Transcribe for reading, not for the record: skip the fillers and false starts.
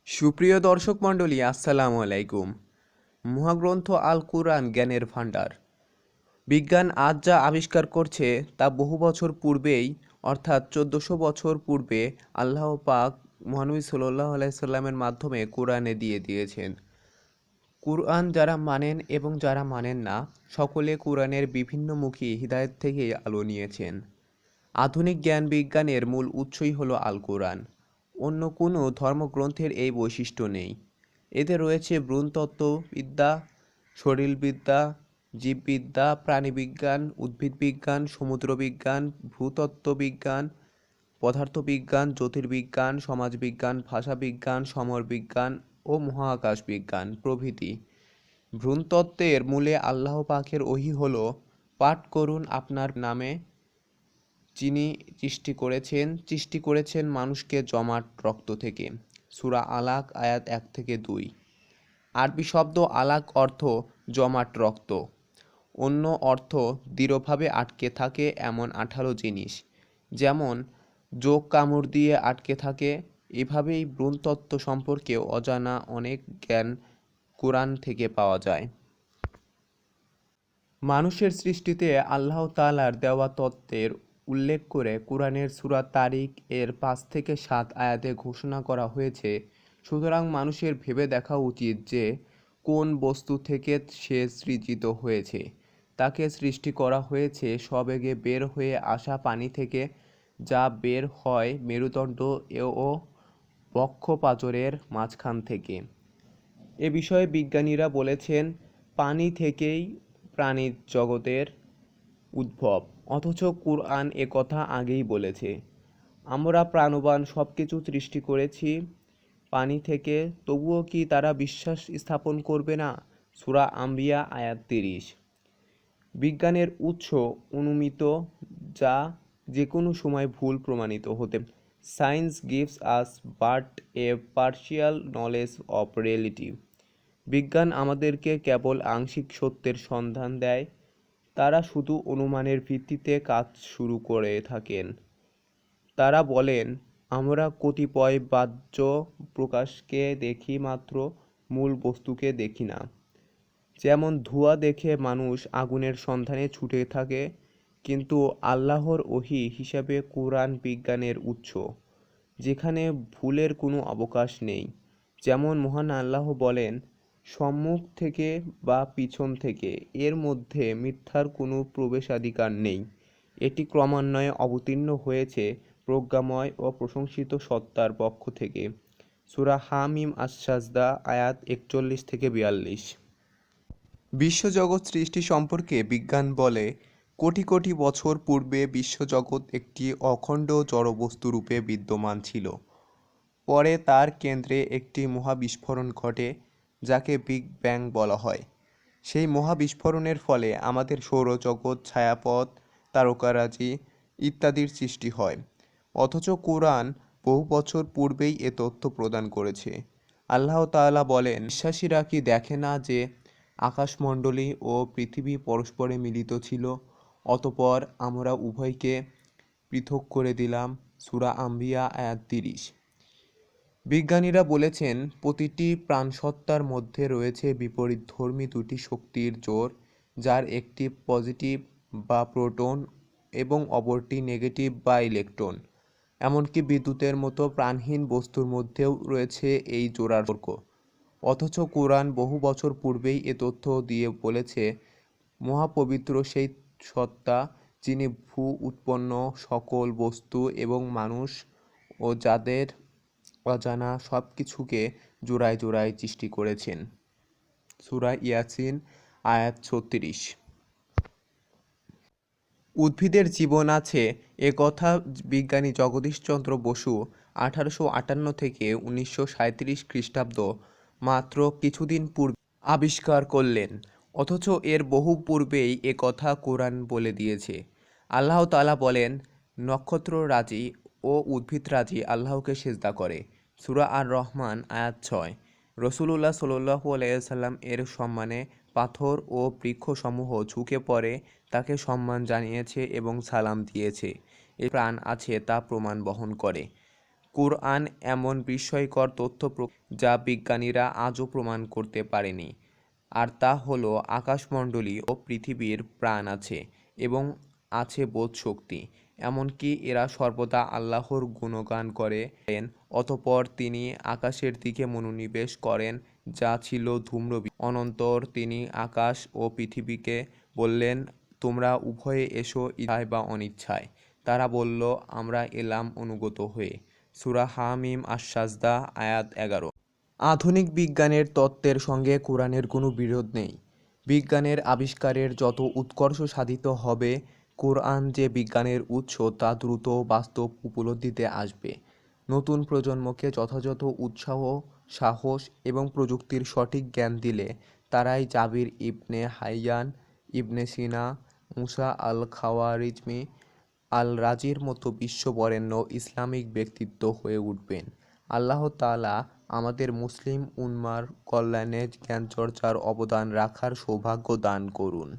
সুপ্রিয় দর্শক মণ্ডলী, আসসালামু আলাইকুম। মহাগ্রন্থ আল কুরআন জ্ঞানের ভাণ্ডার। বিজ্ঞান আজ যা আবিষ্কার করছে তা বহু বছর পূর্বেই, অর্থাৎ 1400 বছর পূর্বে আল্লাহ পাক মহানবী সাল্লাল্লাহু আলাইহি সাল্লামের মাধ্যমে কোরআনে দিয়ে দিয়েছেন। কুরআন যারা মানেন এবং যারা মানেন না, সকলে কুরআনের বিভিন্নমুখী হিদায়াত থেকে আলো নিয়েছেন। আধুনিক জ্ঞান বিজ্ঞানের মূল উৎসই হলো আল কুরআন। অন্য কোনো ধর্মগ্রন্থের এই বৈশিষ্ট্য নেই। এতে রয়েছে ভ্রূণতত্ত্ববিদ্যা, শরীরবিদ্যা, জীববিদ্যা, প্রাণীবিজ্ঞান, উদ্ভিদবিজ্ঞান, সমুদ্রবিজ্ঞান, ভূতত্ত্ববিজ্ঞান, পদার্থবিজ্ঞান, জ্যোতির্বিজ্ঞান, সমাজবিজ্ঞান, ভাষাবিজ্ঞান, সমরবিজ্ঞান ও মহাকাশ বিজ্ঞান প্রভৃতি। ভ্রূণতত্ত্বের মূলে আল্লাহ পাকের ওহী হলো, পাঠ করুন আপনার নামে, যিনি সৃষ্টি করেছেন মানুষকে জমাট রক্ত থেকে। সূরা আলাক আয়াত 1-2। আরবি শব্দ আলাক অর্থ জমাট রক্ত। অন্য অর্থ দৃঢ়ভাবে আটকে থাকে এমন আঠালো জিনিস, যেমন জোক কামড় দিয়ে আটকে থাকে। এভাবেই ভ্রূণতত্ত্ব সম্পর্কে অজানা অনেক জ্ঞান কুরআন থেকে পাওয়া যায়। মানুষের সৃষ্টিতে আল্লাহ তাআলার দেওয়া তত্ত্বের উল্লেখ করে কুরআনের সূরা তারিক এর 5-7 আয়াতে ঘোষণা করা হয়েছে, সুতরাং মানুষের ভেবে দেখা উচিত যে কোন বস্তু থেকে সে সৃজিত হয়েছে। তাকে সৃষ্টি করা হয়েছে সবেগে বের হয়ে আসা পানি থেকে, যা বের হয় মেরুদণ্ড ও বক্ষপাজরের মাঝখান থেকে। এ বিষয়ে বিজ্ঞানীরা বলেছেন, পানি থেকেই প্রাণী জগতের উদ্ভব। অথচ কুরআন এ কথা আগেই বলেছে। আমরা প্রাণবান সবকিছু সৃষ্টি করেছি পানি থেকে, তবুও কি তারা বিশ্বাস স্থাপন করবে না? সূরা আম্বিয়া আয়াত 30। বিজ্ঞানের উৎস অনুমিত, যা যে কোনো সময় ভুল প্রমাণিত হতে পারে। Science gives us but A partial knowledge of reality. বিজ্ঞান আমাদেরকে কেবল আংশিক সত্যের সন্ধান দেয়। তারা শুধু অনুমানের ভিত্তিতে কাজ শুরু করে থাকেন। তারা বলেন, আমরা কতিপয় বাহ্য প্রকাশকে দেখি মাত্র, মূল বস্তুকে দেখি না। যেমন ধোঁয়া দেখে মানুষ আগুনের সন্ধানে ছুটে থাকে, কিন্তু আল্লাহর ওহী হিসাবে কুরআন বিজ্ঞানের উৎস, যেখানে ভুলের কোনো অবকাশ নেই। যেমন মহান আল্লাহ বলেন, সম্মুখ থেকে বা পিছন থেকে এর মধ্যে মিথ্যার কোনো প্রবেশাধিকার নেই। এটি ক্রমান্বয়ে অবতীর্ণ হয়েছে প্রজ্ঞাময় ও প্রশংসিত সত্তার পক্ষ থেকে। সূরা হামিম আস-সাজদা আয়াত 41-42। বিশ্বজগৎ সৃষ্টি সম্পর্কে বিজ্ঞান বলে, কোটি কোটি বছর পূর্বে বিশ্বজগৎ একটি অখণ্ড জড়বস্তু রূপে বিদ্যমান ছিল। পরে তার কেন্দ্রে একটি মহাবিস্ফোরণ ঘটে, যাকে বিগ ব্যাং বলা হয়। সেই মহাবিস্ফোরণের ফলে আমাদের সৌরজগৎ, ছায়াপথ, তারকারাজি ইত্যাদির সৃষ্টি হয়। অথচ কুরআন বহু বছর পূর্বেই এ তথ্য প্রদান করেছে। আল্লাহ তাআলা বলেন, বিশ্বাসীরা কি দেখে না যে আকাশমণ্ডলী ও পৃথিবী পরস্পরে মিলিত ছিল, অতঃপর আমরা উভয়কে পৃথক করে দিলাম। সূরা আম্বিয়া আয়াত 30। বিজ্ঞানীরা বলেছেন, প্রতিটি প্রাণসত্তার মধ্যে রয়েছে বিপরীতধর্মী দুটি শক্তির জোর, যার একটি পজিটিভ বা প্রোটন এবং অপরটি নেগেটিভ বা ইলেকট্রন। এমনকি বিদ্যুতের মতো প্রাণহীন বস্তুর মধ্যেও রয়েছে এই জোড়ার সম্পর্ক। অথচ কুরআন বহু বছর পূর্বেই এ তথ্য দিয়ে বলেছে, মহাপবিত্র সেই সত্তা, যিনি ভূ-উৎপন্ন সকল বস্তু এবং মানুষ ও যাদের অজানা সব কিছুকে জোড়ায় জোড়ায় সৃষ্টি করেছেন। সূরা ইয়াসিন আয়াত 36। উদ্ভিদের জীবন আছে এ কথা বিজ্ঞানী জগদীশচন্দ্র বসু 1858 থেকে 1937 খ্রিস্টাব্দ, মাত্র কিছুদিন পূর্বে আবিষ্কার করলেন। অথচ এর বহু পূর্বেই এ কথা কুরআন বলে দিয়েছে। আল্লাহ তাআলা বলেন, নক্ষত্ররাজি ও উদ্ভিদরাজি আল্লাহকে সিজদা করে। সূরা আর রহমান আয়াত 6। রাসূলুল্লাহ সাল্লাল্লাহু আলাইহি ওয়াসাল্লাম এর সম্মানে পাথর ও বৃক্ষসমূহ ঝুঁকে পড়ে তাকে সম্মান জানিয়েছে এবং সালাম দিয়েছে। এ প্রাণ আছে তা প্রমাণ বহন করে। কোরআন এমন বিস্ময়কর যা বিজ্ঞানীরা আজও প্রমাণ করতে পারেনি, আর তা হলো আকাশমণ্ডলী ও পৃথিবীর প্রাণ আছে এবং আছে বোধশক্তি। এমনকি এরা সর্বদা আল্লাহর গুণগান করেন। অতঃপর তিনি আকাশের দিকে মনোনিবেশ করেন, যা ছিল অনন্তর তিনি আকাশ ও পৃথিবীকে বললেন, তোমরা উভয়ে এসো ইচ্ছায় বা অনিচ্ছায়। তারা বলল, আমরা এলাম অনুগত হয়ে। সূরা হামিম আস-সাজদা আয়াত 11। আধুনিক বিজ্ঞানের তত্ত্বের সঙ্গে কোরআনের কোনো বিরোধ নেই। বিজ্ঞানের আবিষ্কারের যত উৎকর্ষ সাধিত হবে, কোরআন যে বিজ্ঞানের উৎস তা দ্রুত বাস্তব উপলব্ধিতে আসবে। নতুন প্রজন্মকে যথাযথ উৎসাহ, সাহস এবং প্রযুক্তির সঠিক জ্ঞান দিলে তারাই জাবির ইবনে হাইয়ান, ইবনে সিনা, মুসা আল-খাওয়ারিজমি, আল-রাজির মতো বিশ্ববরেণ্য ইসলামিক ব্যক্তিত্ব হয়ে উঠবেন। আল্লাহ তাআলা আমাদের মুসলিম উম্মার কল্যাণে জ্ঞানচর্চার অবদান রাখার সৌভাগ্য দান করুন।